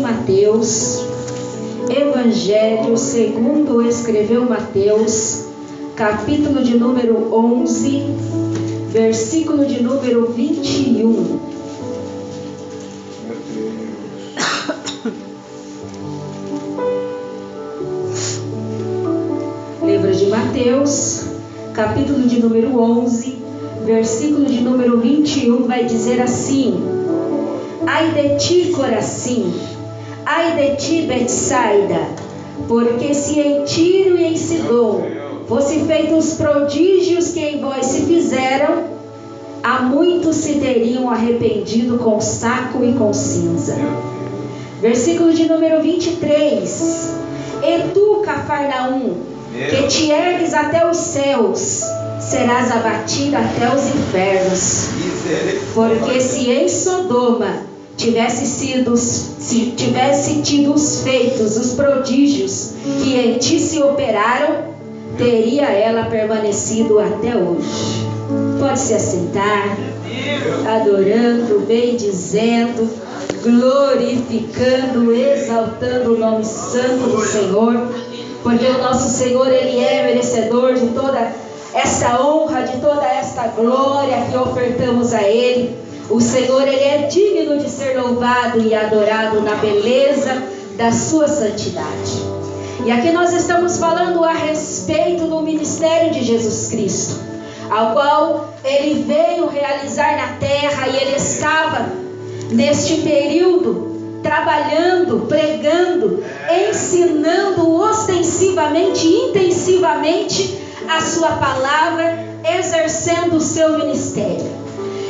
Mateus, Evangelho segundo escreveu Mateus, capítulo de número 11, versículo de número 21. Livro de Mateus, capítulo de número 11, versículo de número 21, vai dizer assim: Ai de ti, Corazim, ai de ti, Betsaida, porque se em Tiro e em Sidom fossem feitos os prodígios que em vós se fizeram, há muitos se teriam arrependido com saco e com cinza. Versículo de número 23: E tu, Cafarnaum, que te ergues até os céus, serás abatido até os infernos. Porque se em Sodoma tivesse tido os feitos, os prodígios que em ti se operaram, teria ela permanecido até hoje. Pode se assentar, adorando, bendizendo, glorificando, exaltando o nome santo do Senhor, porque o nosso Senhor, Ele é merecedor de toda esta honra, de toda esta glória que ofertamos a Ele. O Senhor, Ele é digno de ser louvado e adorado na beleza da sua santidade. E aqui nós estamos falando a respeito do ministério de Jesus Cristo, ao qual Ele veio realizar na terra, e Ele estava neste período trabalhando, pregando, ensinando ostensivamente, intensivamente a sua palavra, exercendo o seu ministério.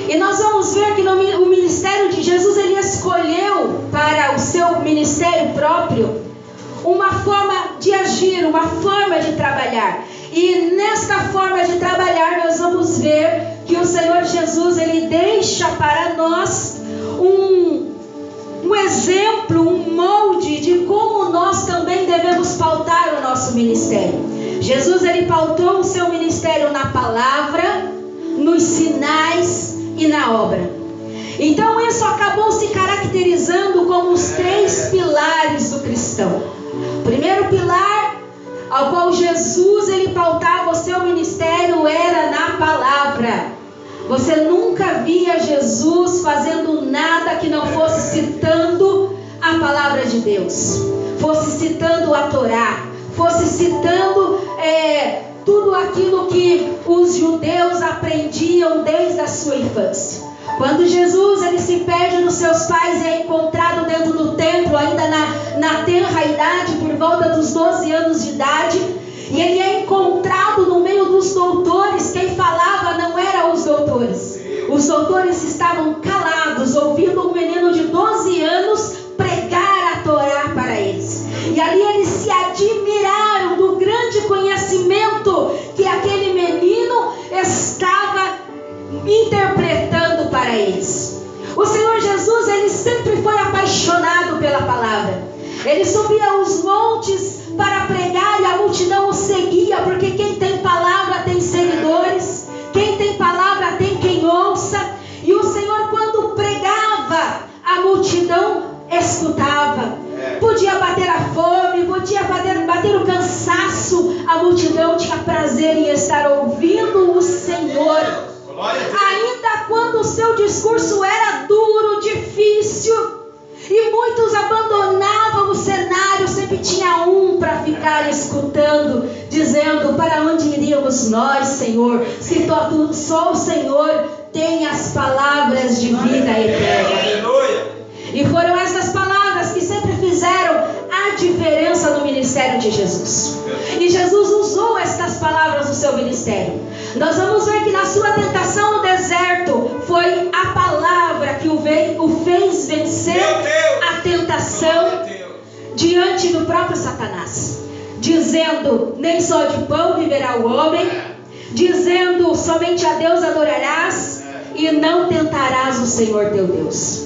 E nós vamos ver que o ministério de Jesus, Ele escolheu para o seu ministério próprio uma forma de agir, uma forma de trabalhar. E nesta forma de trabalhar nós vamos ver que o Senhor Jesus, Ele deixa para nós um exemplo, um molde de como nós também devemos pautar o nosso ministério. Jesus, Ele pautou o seu ministério na palavra, nos sinais e na obra. Então isso acabou se caracterizando como os 3 pilares do cristão. O primeiro pilar ao qual Jesus, Ele pautava o seu ministério era na palavra. Você nunca via Jesus fazendo nada que não fosse citando a palavra de Deus, fosse citando a Torá, fosse citando tudo aquilo que os judeus aprendiam desde a sua infância. Quando Jesus, Ele se perde dos seus pais e é encontrado dentro do templo, ainda na tenra idade, por volta dos 12 anos de idade, e Ele é encontrado no meio dos doutores. Quem falava não eram os doutores. Os doutores estavam calados, ouvindo um menino de 12 anos pregar a Torá para eles. E ali eles se admiraram do grande conhecimento que aquele menino estava interpretando para eles. O Senhor Jesus, Ele sempre foi apaixonado pela palavra. Ele subia aos montes para pregar e a multidão o seguia, porque quem tem palavra tem seguidores, quem tem palavra tem quem ouça. E o Senhor, quando pregava, a multidão escutava. Podia bater a fome, podia bater o cansaço, a multidão tinha prazer em estar ouvindo o Senhor. Ainda quando o seu discurso era duro, difícil, e muitos abandonavam o cenário, sempre tinha um para ficar escutando, dizendo: para onde iríamos nós, Senhor, se só o Senhor tem as palavras de vida eterna. E foram essas palavras que sempre fizeram a diferença no ministério de Jesus. E Jesus usou estas palavras no seu ministério. Nós vamos ver que na sua tentação no deserto, foi a palavra que o fez vencer a tentação diante do próprio Satanás, dizendo: nem só de pão viverá o homem, dizendo: somente a Deus adorarás e não tentarás o Senhor teu Deus.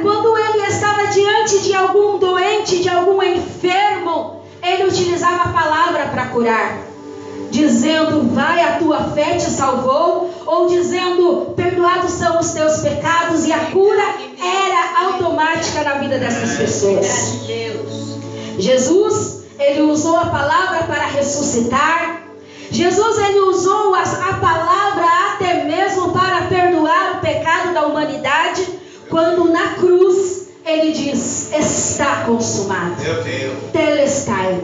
Quando ele estava diante de algum doente, de algum enfermo, ele utilizava a palavra para curar, dizendo: vai, a tua fé te salvou, ou dizendo: perdoados são os teus pecados, e a cura era automática na vida vida dessas pessoas. Jesus, ele usou a palavra para ressuscitar. Jesus, ele usou a palavra até mesmo para perdoar o pecado da humanidade, quando na cruz ele diz: está consumado. Meu Deus. Telestai.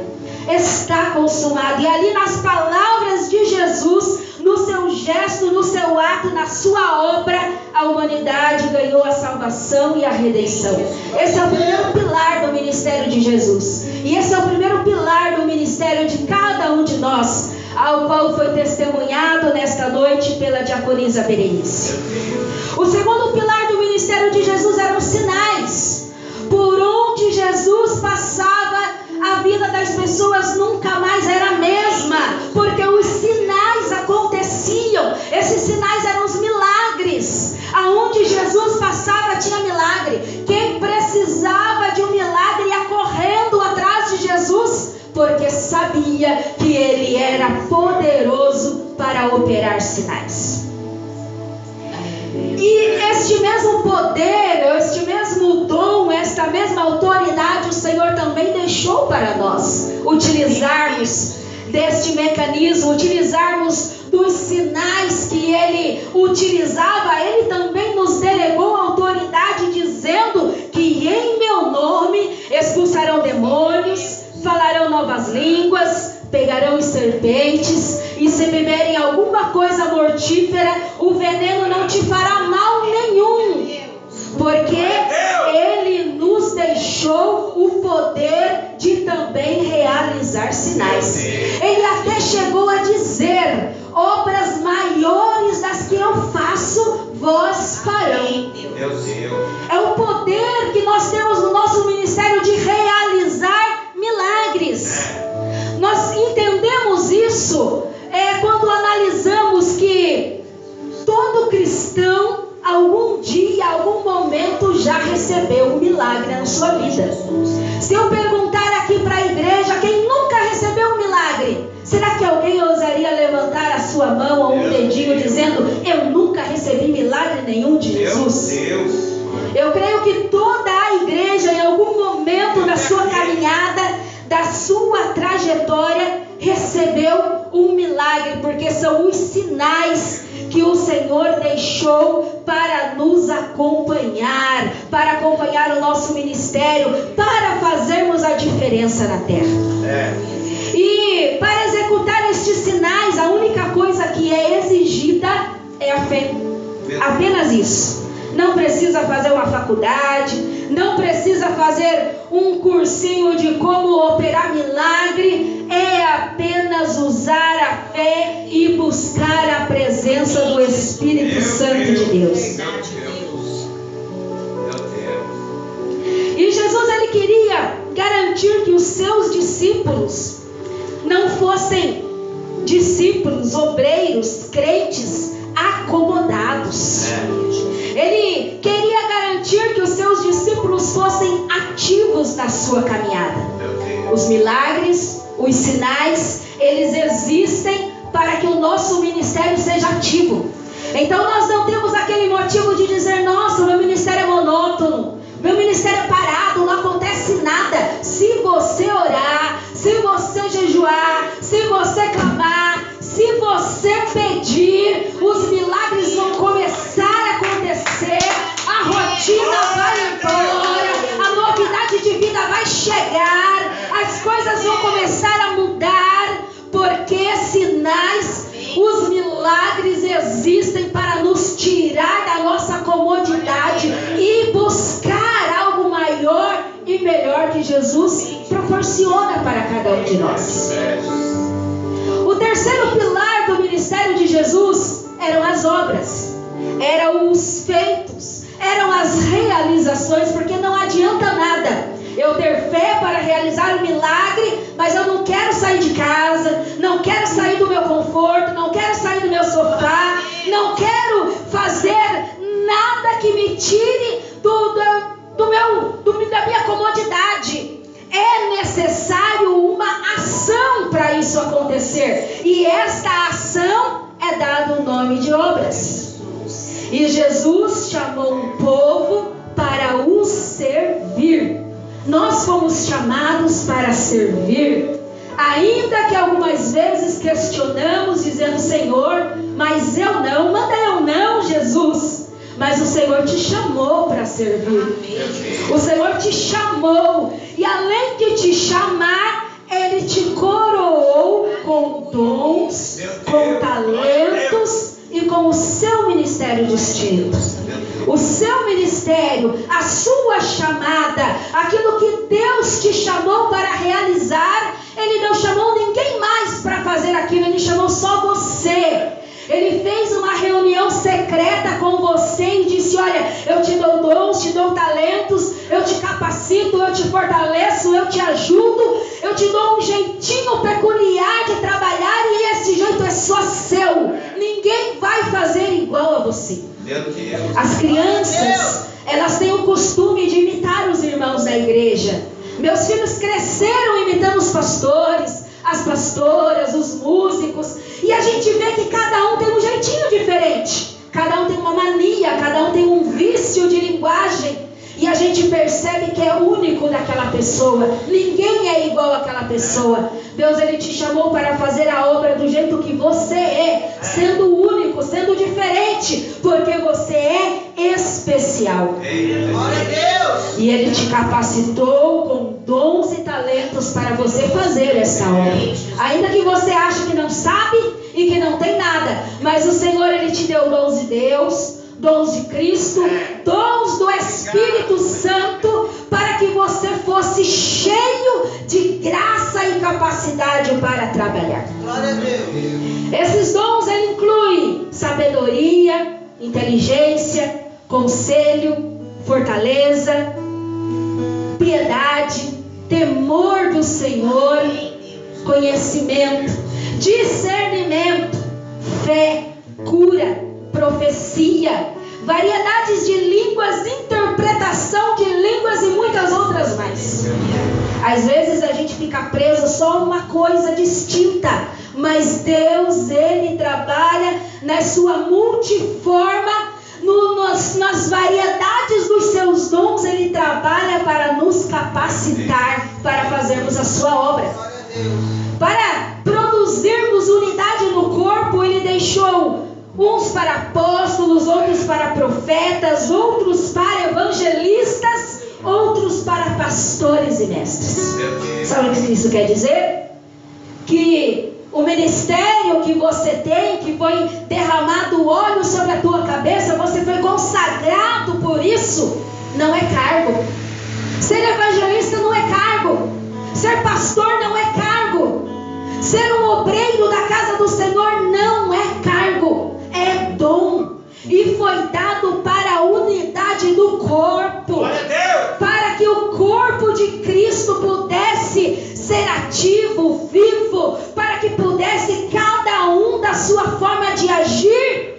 Está consumado. E ali nas palavras de Jesus, no seu gesto, no seu ato, na sua obra, a humanidade ganhou a salvação e a redenção. Esse é o primeiro pilar do ministério de Jesus. E esse é o primeiro pilar do ministério de cada um de nós, ao qual foi testemunhado nesta noite pela diaconisa Berenice. O segundo pilar do ministério de Jesus eram os sinais. Por onde Jesus passava, a vida das pessoas nunca mais era a mesma, porque os sinais aconteciam. Esses sinais eram os milagres. Aonde Jesus passava tinha milagre. Quem precisava de um milagre ia correndo atrás de Jesus, porque sabia que ele era poderoso para operar sinais. E este mesmo poder, este mesmo dom, esta mesma autoridade, o Senhor também deixou para nós utilizarmos deste mecanismo, utilizarmos dos sinais que ele utilizava. Ele também nos delegou autoridade, dizendo que em meu nome expulsarão demônios, falarão novas línguas, pegarão serpentes, e se beberem alguma coisa mortífera, o veneno não te fará mal nenhum, porque ele nos deixou o poder de também realizar sinais. Ele até chegou a dizer: obras maiores das que eu faço, vós farão. É o poder que nós temos no nosso ministério de realizar milagres. Nós entendemos isso quando analisamos que todo cristão, algum dia, algum momento, já recebeu um milagre na sua vida. Se eu perguntar aqui para a igreja, quem nunca recebeu um milagre, será que alguém ousaria levantar a sua mão ou um dedinho dizendo: eu nunca recebi milagre nenhum de Jesus? Eu creio que toda a igreja, em algum momento da sua caminhada, da sua trajetória, recebeu um milagre, porque são os sinais que o Senhor deixou para nos acompanhar, para acompanhar o nosso ministério, para fazermos a diferença na terra. E para executar estes sinais, a única coisa que é exigida é a fé. Apenas isso. Não precisa fazer uma faculdade, não precisa fazer um cursinho de como operar milagre. É apenas usar a fé e buscar a presença do Espírito Santo de Deus. E Jesus, ele queria garantir que os seus discípulos não fossem discípulos, obreiros, crentes acomodados. Ele queria garantir que os seus discípulos fossem ativos na sua caminhada. Os milagres, os sinais, eles existem para que o nosso ministério seja ativo. Então nós não temos aquele motivo de dizer: nossa, meu ministério é monótono, meu ministério é parado, não acontece nada. Se você orar, se você jejuar, se você clamar, se você pedir, os milagres vão começar a acontecer, a rotina vai embora, a novidade de vida vai chegar, as coisas vão começar a mudar, porque sinais, os milagres existem para nos tirar da nossa comodidade e buscar algo maior e melhor que Jesus proporciona para cada um de nós. O terceiro pilar do ministério de Jesus eram as obras, eram os feitos, eram as realizações, porque não adianta nada eu ter fé para realizar um milagre, mas eu não quero sair de casa, não quero sair do meu conforto, não quero sair do meu sofá, não quero fazer nada que me tire da minha comodidade. É necessário uma ação para isso acontecer, e esta ação é dado o nome de obras. E Jesus chamou um povo para o servir. nós fomos chamados para servir. Ainda que algumas vezes questionamos, dizendo: Senhor, mas eu não, manda eu não, Jesus. Mas o Senhor te chamou para servir. O Senhor te chamou. E além de te chamar, Ele te coroou com dons, com talentos e com o seu ministério distinto. O seu ministério, a sua chamada, aquilo que Deus te chamou para realizar, Ele não chamou ninguém mais para fazer aquilo, Ele chamou só você. Ele fez uma reunião secreta com você e disse: olha, eu te dou dons, te dou talentos, eu te capacito, eu te fortaleço, eu te ajudo, eu te dou um jeitinho peculiar de trabalhar e esse jeito é só seu. Ninguém vai fazer igual a você. As crianças, elas têm o costume de imitar os irmãos da igreja. Meus filhos cresceram imitando os pastores, as pastoras, os músicos, e a gente vê que cada um tem um jeitinho diferente, cada um tem uma mania, cada um tem um vício de linguagem, e a gente percebe que é único daquela pessoa. Ninguém é igual àquela pessoa. Deus, Ele te chamou para fazer a obra do jeito que você é, sendo único, sendo diferente, porque você é especial. Glória a Deus. E Ele te capacitou com dons e talentos para você fazer essa obra. Ainda que você ache que não sabe e que não tem nada, mas o Senhor, Ele te deu dons de Deus, dons de Cristo, dons do Espírito Santo, para que você fosse cheio de graça e capacidade para trabalhar. Glória a Deus. Esses dons, ele inclui sabedoria, inteligência, conselho, fortaleza, piedade, temor do Senhor, conhecimento, discernimento, fé, cura, profecia, variedades de línguas, interpretação de línguas e muitas outras mais. Às vezes a gente fica preso só a uma coisa distinta, mas Deus, Ele trabalha na sua multiforma, nas variedades dos seus dons. Ele trabalha para nos capacitar para fazermos a sua obra. Para produzirmos unidade no corpo, Ele deixou uns para apóstolos, outros para profetas, outros para evangelistas, outros para pastores e mestres. Sabe o que isso quer dizer? Que o ministério que você tem, que foi derramado óleo sobre a tua cabeça, você foi consagrado por isso, não é cargo. Ser evangelista não é cargo. Ser pastor não é cargo. Ser um obreiro da casa do Senhor não é cargo. É dom. E foi dado para a unidade do corpo. Para que o corpo de Cristo pudesse ser ativo, vivo. Para que pudesse cada um da sua forma de agir,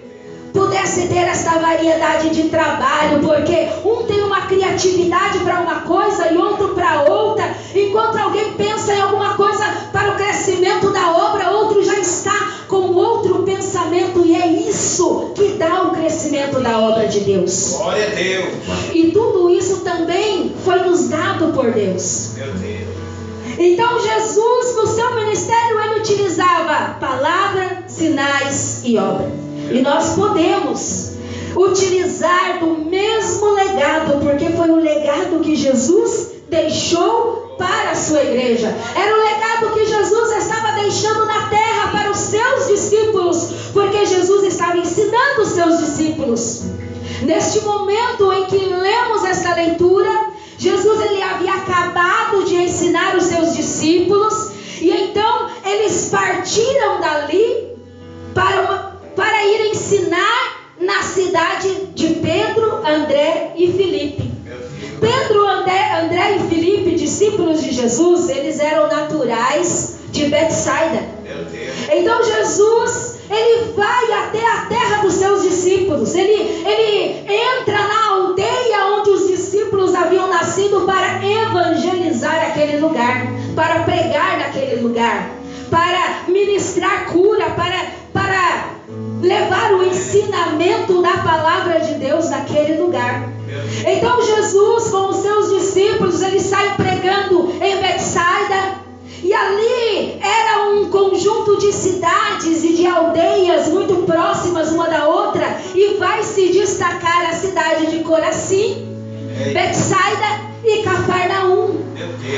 pudesse ter esta variedade de trabalho. Porque um tem uma criatividade para uma coisa e outro para outra. Enquanto alguém pensa em alguma coisa para o crescimento da obra, outro já está com outro pensamento, e é isso que dá o crescimento da obra de Deus. Glória a Deus. E tudo isso também foi nos dado por Deus. Meu Deus. Então Jesus, no seu ministério, ele utilizava palavra, sinais e obra. E nós podemos utilizar do mesmo legado, porque foi o legado que Jesus deixou para a sua igreja. Era o legado que Jesus estava deixando na terra para os seus discípulos, porque Jesus estava ensinando os seus discípulos. Neste momento em que lemos esta leitura, Jesus, ele havia acabado de ensinar os seus discípulos, e então eles partiram dali para ir ensinar na cidade de Pedro, André e Filipe. Pedro, André e Filipe, discípulos de Jesus, eles eram naturais de Betsaida. Então Jesus, ele vai até a terra dos seus discípulos. Ele entra na aldeia onde os discípulos haviam nascido para evangelizar aquele lugar, para pregar naquele lugar, para ministrar cura, para levar o ensinamento da palavra de Deus naquele lugar. Então Jesus, com os seus discípulos, ele sai pregando conjunto de cidades e de aldeias muito próximas uma da outra, e vai se destacar a cidade de Corazim, Betsaida e Cafarnaum,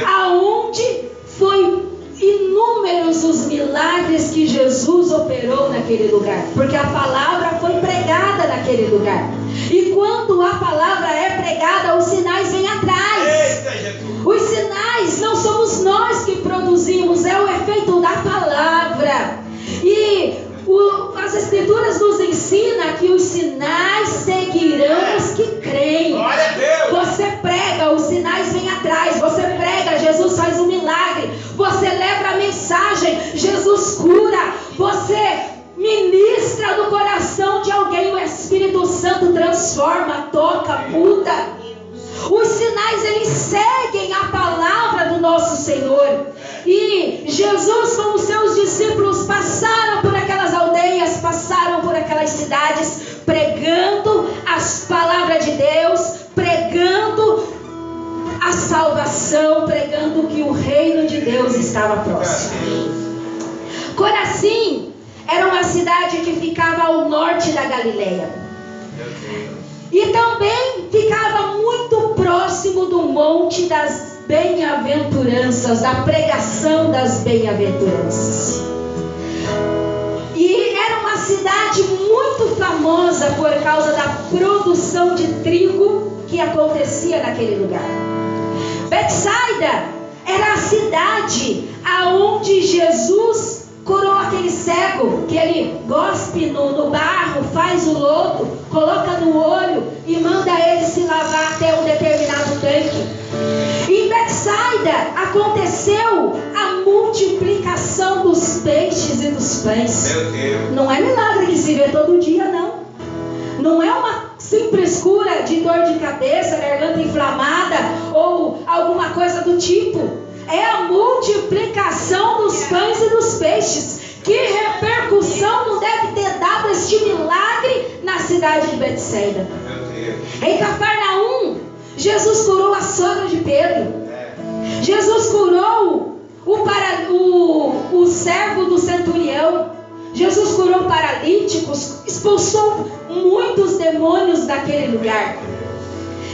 aonde foi inúmeros os milagres que Jesus operou naquele lugar, porque a palavra foi pregada naquele lugar. E quando a palavra é pregada, os sinais vêm atrás. Os sinais não somos nós que produzimos, é o efeito da palavra. E as Escrituras nos ensinam que os sinais seguirão os que creem. Você prega, os sinais vêm atrás. Você prega, Jesus faz um milagre. Você leva a mensagem, Jesus cura. Você ministra no coração de alguém, o Espírito Santo transforma, toca, muda. Os sinais, eles seguem a palavra do nosso Senhor. E Jesus com os seus discípulos passaram por aquelas aldeias, passaram por aquelas cidades, pregando as palavras de Deus, pregando a salvação, pregando que o reino de Deus estava próximo. Corazim era uma cidade que ficava ao norte da Galileia. E também ficava muito próximo do Monte das Bem-aventuranças, da pregação das bem-aventuranças. E era uma cidade muito famosa por causa da produção de trigo que acontecia naquele lugar. Betsaida era a cidade aonde Jesus curou aquele cego, que ele gospe no barro, faz o lodo, coloca no olho e manda ele se lavar até um determinado tanque. Em Betsaida aconteceu a multiplicação dos peixes e dos pães. Meu Deus. Não é milagre que se vê todo dia, não. Não é uma simples cura de dor de cabeça, garganta inflamada ou alguma coisa do tipo. É a multiplicação dos pães e dos peixes. Que repercussão não deve ter dado este milagre na cidade de Betsaida. Em Cafarnaum, Jesus curou a sogra de Pedro. Jesus curou o servo do centurião. Jesus curou paralíticos, expulsou muitos demônios daquele lugar.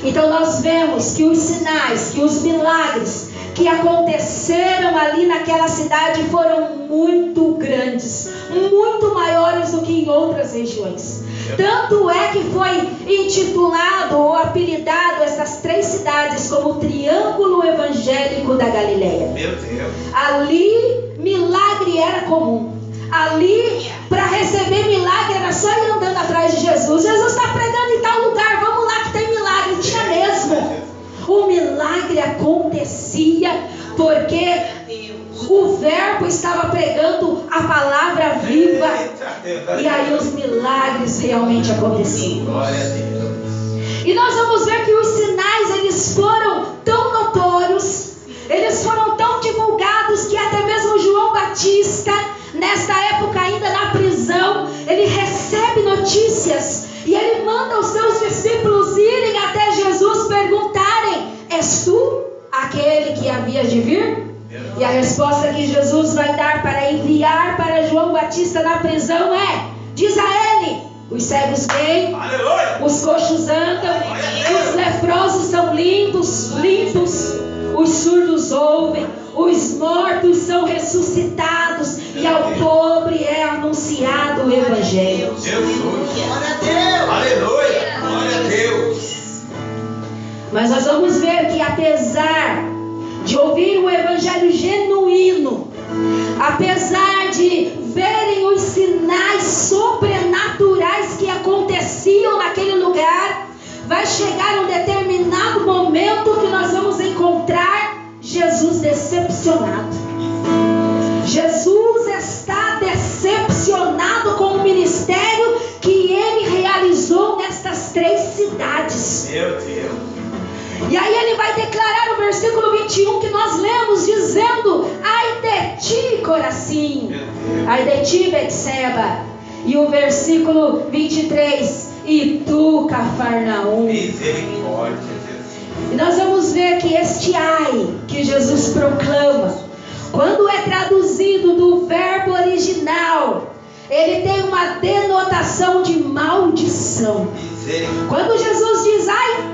Então nós vemos que os sinais, que os milagres que aconteceram ali naquela cidade foram muito grandes, muito maiores do que em outras regiões. Tanto é que foi intitulado ou apelidado essas três cidades como o Triângulo Evangélico da Galileia. Meu Deus. Ali milagre era comum. Ali, para receber milagre, era só ir andando atrás de Jesus. Jesus está pregando em tal lugar, vamos lá que tem milagre. Tinha mesmo. O milagre acontecia porque o verbo estava pregando a palavra viva. E aí os milagres realmente aconteciam. E nós vamos ver que os sinais, eles foram tão notórios, eles foram tão divulgados, que até mesmo João Batista, nesta época ainda na prisão, ele recebe notícias e ele manda os seus discípulos irem até Jesus perguntarem: és tu aquele que havia de vir? E a resposta que Jesus vai dar para enviar para João Batista na prisão é: diz a ele, os cegos veem, os coxos andam, os leprosos são limpos, os surdos ouvem, os mortos são ressuscitados, e ao pobre é anunciado o Evangelho. Glória a Deus. Aleluia. Glória a Deus. Mas nós vamos ver que apesar de ouvir o Evangelho genuíno, apesar de verem os sinais sobrenaturais que aconteciam naquele lugar, vai chegar um determinado momento que nós vamos encontrar Jesus decepcionado. Jesus está decepcionado com o ministério que ele realizou nestas três cidades. Meu Deus. E aí ele vai declarar no versículo 21 que nós lemos, dizendo: ai de ti, Corazim, ai de ti, Betseba. E o versículo 23: e tu, Cafarnaum. Misericórdia, Jesus. E nós vamos ver que este ai que Jesus proclama, quando é traduzido do verbo ele tem uma denotação de maldição. Quando Jesus diz, ai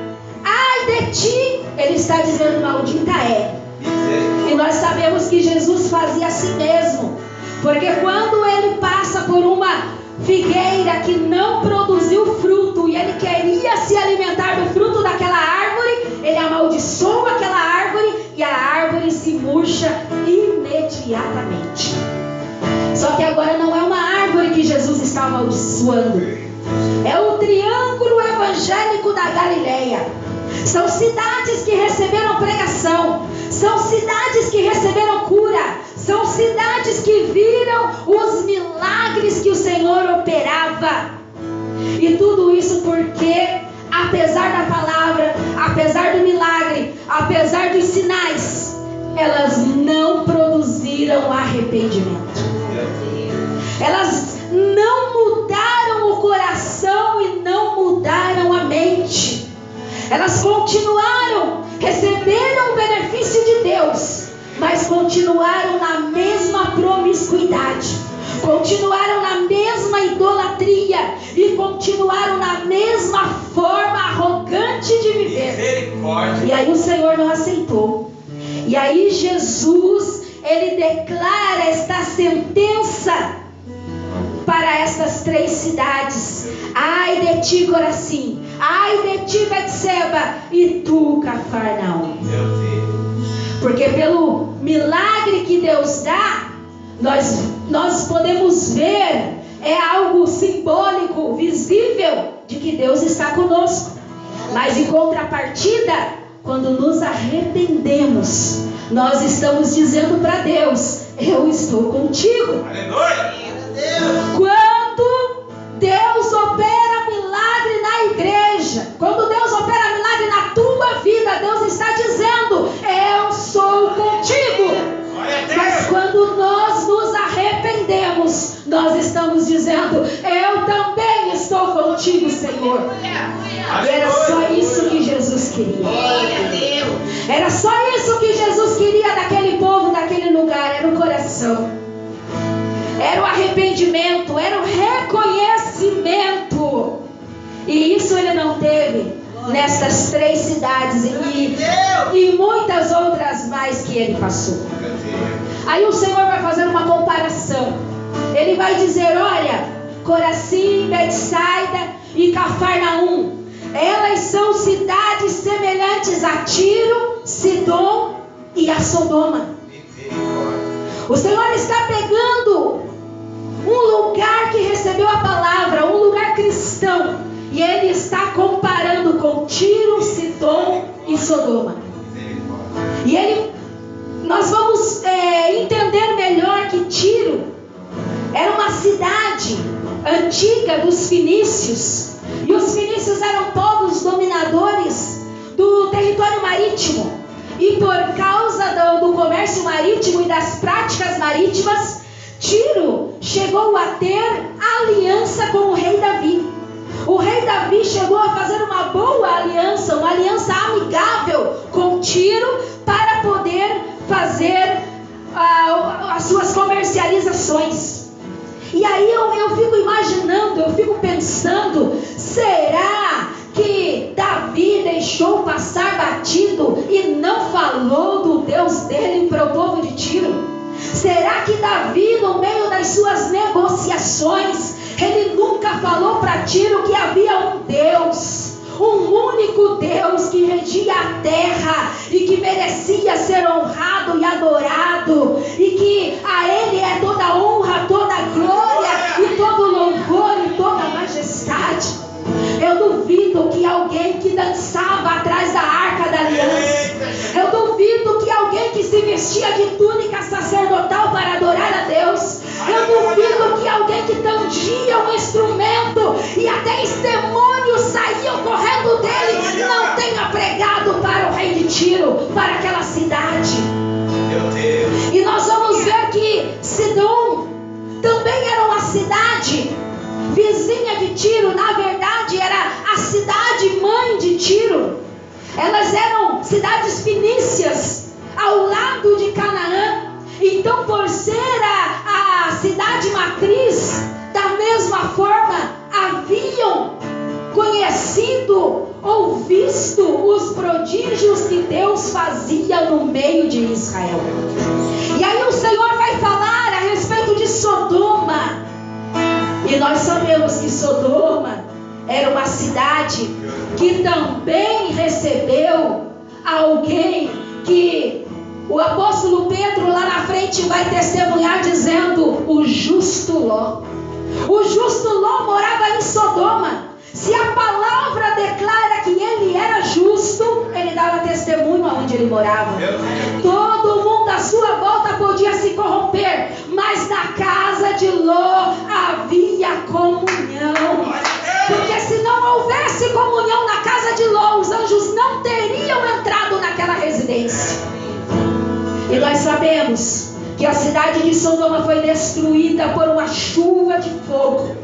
de ti, ele está dizendo, maldita é. E nós sabemos que Jesus fazia assim mesmo, porque quando ele passa por uma figueira que não produziu fruto e ele queria se alimentar do fruto daquela árvore, ele amaldiçoa aquela árvore e a árvore se murcha imediatamente. Só que agora não é uma árvore que Jesus está amaldiçoando, é o triângulo evangélico da Galileia. São cidades que receberam pregação, são cidades que receberam cura, são cidades que viram os milagres que o Senhor operava. E tudo isso porque, apesar da palavra, apesar do milagre, apesar dos sinais, elas não produziram arrependimento. Elas não mudaram o coração e não mudaram a mente. Elas continuaram, receberam o benefício de Deus, mas continuaram na mesma promiscuidade, continuaram na mesma idolatria e continuaram na mesma forma arrogante de viver. E aí o Senhor não aceitou. E aí Jesus, ele declara esta sentença para estas 3 cidades. Ai de ti, Corazim, ai de ti, Betseba, e tu, Cafarnaum. Porque pelo milagre que Deus dá, nós podemos ver, é algo simbólico, visível, de que Deus está conosco. Mas em contrapartida, quando nos arrependemos, nós estamos dizendo para Deus, eu estou contigo. Aleluia! Quando Deus opera milagre na igreja, quando Deus opera milagre na tua vida, Deus está dizendo, eu sou contigo. Mas quando nós nos arrependemos, nós estamos dizendo, eu também estou contigo, Senhor. E era só isso que Jesus queria. Era só isso que Jesus queria daquele povo, daquele lugar, era o coração. Era o arrependimento, era o reconhecimento. E isso ele não teve nestas 3 cidades e muitas outras mais que ele passou. Aí o Senhor vai fazer uma comparação. Ele vai dizer, olha, Corazim, Betsaida e Cafarnaum, elas são cidades semelhantes a Tiro, Sidom e a Sodoma. O Senhor está pegando um lugar que recebeu a palavra, um lugar cristão, e ele está comparando com Tiro, Sidom e Sodoma. E nós vamos entender melhor que Tiro era uma cidade antiga dos fenícios, e os fenícios eram povos dominadores do território marítimo, e por causa do comércio marítimo e das práticas marítimas, Tiro chegou a ter aliança com o rei Davi. O rei Davi chegou a fazer uma boa aliança, uma aliança amigável com Tiro, para poder fazer as suas comercializações. E aí eu fico imaginando, eu fico pensando, será que Davi deixou passar batido e não falou do Deus dele para o povo de Tiro? Será que Davi, no meio das suas negociações, ele nunca falou para Tiro que havia um Deus, um único Deus que regia a terra e que merecia ser honrado e adorado, e que a ele é toda a honra, toda a glória e todo o louvor e toda a majestade? Eu duvido que alguém que dançava atrás da arca da aliança, eu duvido que alguém que se vestia de túnica sacerdotal para adorar a Deus, eu duvido que alguém que tangia um instrumento e até demônios saíam correndo dele, não tenha pregado para o rei de Tiro, para aquela cidade. Meu Deus. E nós vamos ver que Sidom também era uma cidade vizinha de Tiro, na verdade era a cidade mãe de Tiro. Elas eram cidades fenícias ao lado de Canaã. Então, por ser a cidade matriz ou visto os prodígios que Deus fazia no meio de Israel. E aí o Senhor vai falar a respeito de Sodoma. E nós sabemos que Sodoma era uma cidade que também recebeu alguém que o apóstolo Pedro lá na frente vai testemunhar dizendo: o justo Ló. O justo Ló morava em Sodoma. Se a palavra declara que ele era justo, ele dava testemunho aonde ele morava. Todo mundo à sua volta podia se corromper, mas na casa de Ló havia comunhão. Porque se não houvesse comunhão na casa de Ló, os anjos não teriam entrado naquela residência. E nós sabemos que a cidade de Sodoma foi destruída por uma chuva de fogo.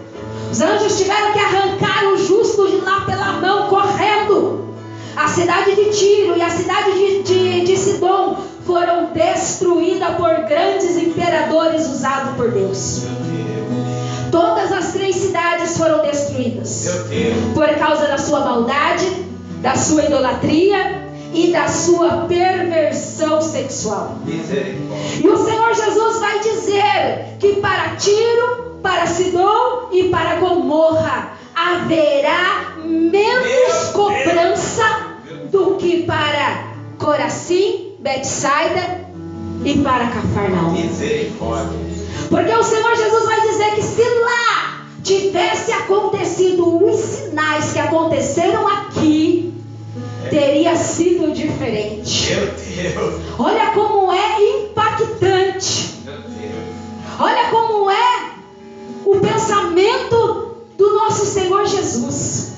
Os anjos tiveram que arrancar o justo de lá pela mão, correndo. A cidade de Tiro e a cidade de Sidom foram destruídas por grandes imperadores usados por Deus. Todas as 3 cidades foram destruídas por causa da sua maldade, da sua idolatria e da sua perversão sexual. E o Senhor Jesus vai dizer que para Tiro, para Sidom e para Gomorra haverá menos cobrança do que para Corazim, Betsaida e para Cafarnaum. Porque o Senhor Jesus vai dizer que se lá tivesse acontecido os sinais que aconteceram aqui, teria sido diferente. Meu Deus. Olha como é impactante. Olha como é o pensamento do nosso Senhor Jesus.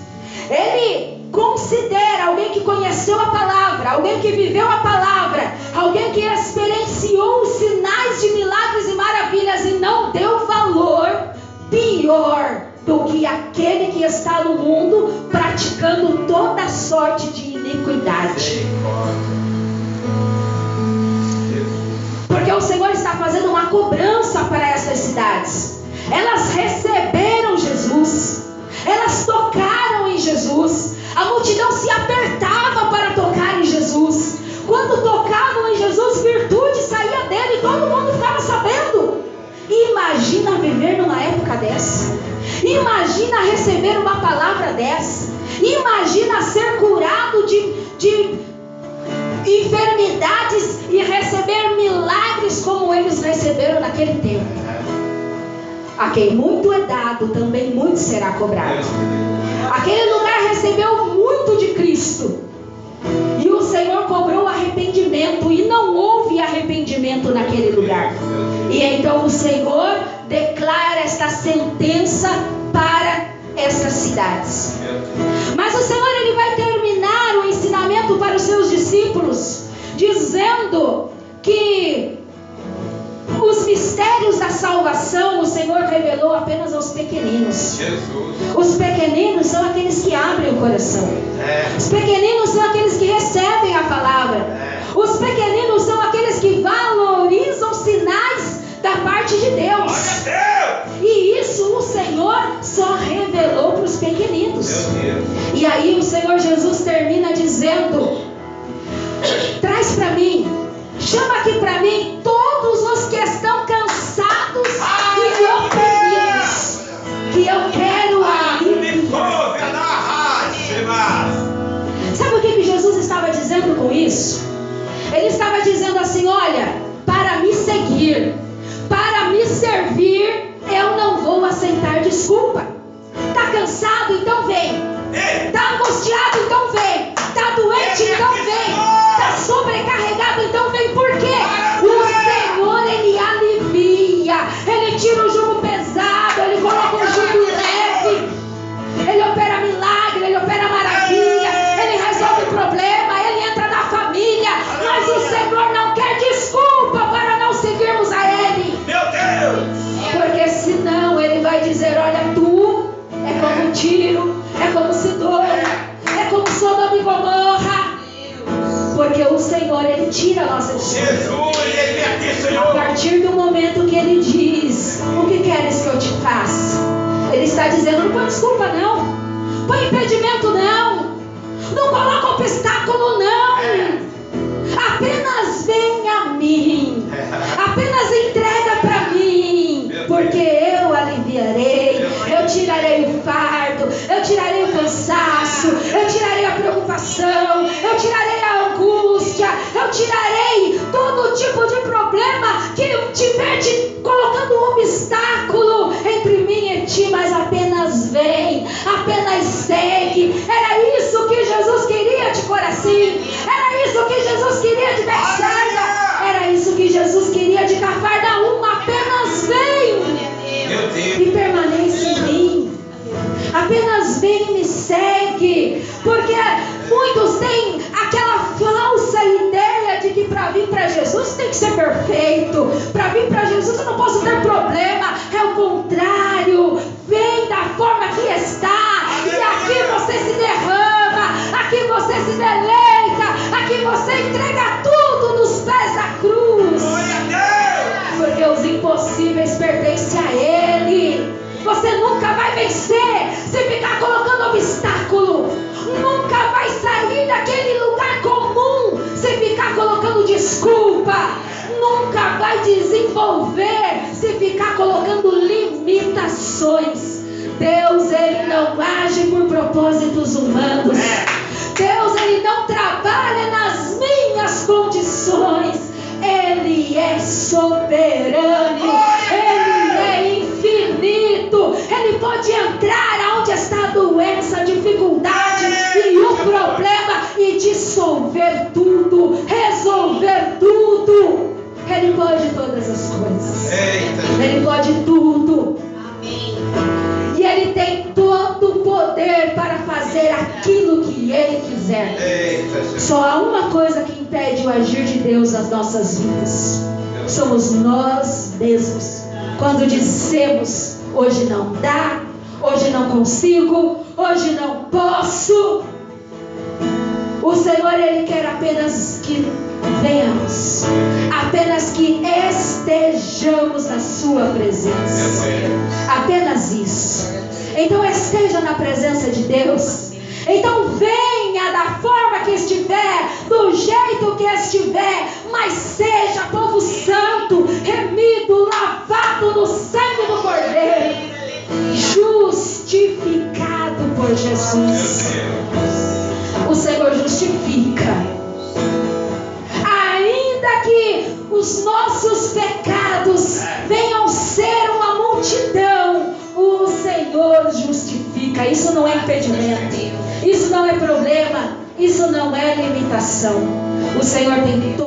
Ele considera alguém que conheceu a palavra, alguém que viveu a palavra, alguém que experienciou os sinais de milagres e maravilhas e não deu valor, pior do que aquele que está no mundo praticando toda sorte de iniquidade. Porque o Senhor está fazendo uma cobrança para essas cidades. Elas receberam Jesus, elas tocaram em Jesus, a multidão se apertava para tocar em Jesus. Quando tocavam em Jesus, virtude saía dele e todo mundo ficava sabendo. Imagina viver numa época dessa. Imagina receber uma palavra dessa. Imagina ser curado de enfermidades e receber milagres como eles receberam naquele tempo. A quem muito é dado, também muito será cobrado. Aquele lugar recebeu muito de Cristo. E o Senhor cobrou arrependimento. E não houve arrependimento naquele lugar. E então o Senhor declara esta sentença para essas cidades. Mas o Senhor ele vai terminar o ensinamento para os seus discípulos, dizendo que os mistérios da salvação o Senhor revelou apenas aos pequeninos. Os pequeninos são aqueles que abrem o coração. Os pequeninos são aqueles que recebem a palavra. Os pequeninos são aqueles que valorizam sinais da parte de Deus. E isso o Senhor só revelou para os pequeninos. E aí o Senhor Jesus termina dizendo: traz para mim, chama aqui para mim todos os que estão cansados e oprimidos, que eu quero aliviar. Sabe o que Jesus estava dizendo com isso? Ele estava dizendo assim: olha, para me seguir, para me servir, eu não vou aceitar desculpa. Está cansado? Então vem. Está angustiado? Então vem. Está doente? Então vem. Está sobrecarregado? Então vem. Por quê? O Senhor ele alivia. Ele tira o jugo pesado. Ele coloca o jugo leve. Ele opera milagre. Ele opera maravilha. Ele resolve problema. Ele entra na família. Mas o Senhor não quer desculpa para não seguirmos a Ele. Meu Deus! Porque senão Ele vai dizer: olha, tu é como Tiro, é como Sidom, é como Sodoma e Gomorra. Porque o Senhor ele tira a nossa desculpa. Jesus, ele vem aqui, Senhor. A partir do momento que Ele diz: o que queres que eu te faça? Ele está dizendo: não põe desculpa não, põe impedimento não. Não coloca obstáculo, não. Apenas vem a mim. Apenas entrega para mim. Porque eu aliviarei. Eu tirarei o fardo. Eu tirarei o cansaço. Eu tirarei a preocupação. Eu tirarei a angústia. Eu tirarei todo tipo de problema que estiver te colocando um obstáculo entre mim e ti. Mas apenas vem. Apenas segue. Era isso que Jesus queria de Corazim. Era isso que Jesus queria de Betsaida. Era isso que Jesus queria de Cafarnaum. Apenas vem e permanece em mim. Apenas vem e me segue. Porque muitos têm aquela falsa ideia de que para vir para Jesus tem que ser perfeito. Para vir para Jesus eu não posso ter problema. É o contrário. Vem da forma que está. E aqui você se derrama. Aqui você se deleita. Aqui você entrega tudo nos pés da cruz. Porque os impossíveis pertencem a Ele. Você nunca vai vencer se ficar colocando obstáculo. Nunca vai sair daquele lugar comum se ficar colocando desculpa. Nunca vai desenvolver se ficar colocando limitações. Deus, Ele não age por propósitos humanos. Deus, Ele não trabalha nas minhas condições. Ele é soberano. Ele é infinito. Ele pode entrar onde está a doença, a dificuldade e o problema e dissolver tudo, resolver tudo. Ele pode todas as coisas. Ele pode tudo. E Ele tem todo o poder para fazer aquilo que Ele quiser. Só há uma coisa que impede o agir de Deus nas nossas vidas. Somos nós mesmos. Quando dizemos, hoje não dá, hoje não consigo, hoje não posso. O Senhor, Ele quer apenas que venhamos, apenas que estejamos na Sua presença. Apenas isso. Então esteja na presença de Deus. Então venha da forma que estiver, do jeito que estiver, mas seja povo santo, remido, lavado no sangue do Cordeiro, justificado por Jesus. O Senhor justifica. Ainda que os nossos pecados venham ser uma multidão, o Senhor justifica. Isso não é impedimento, isso não é problema, isso não é limitação. O Senhor tem todo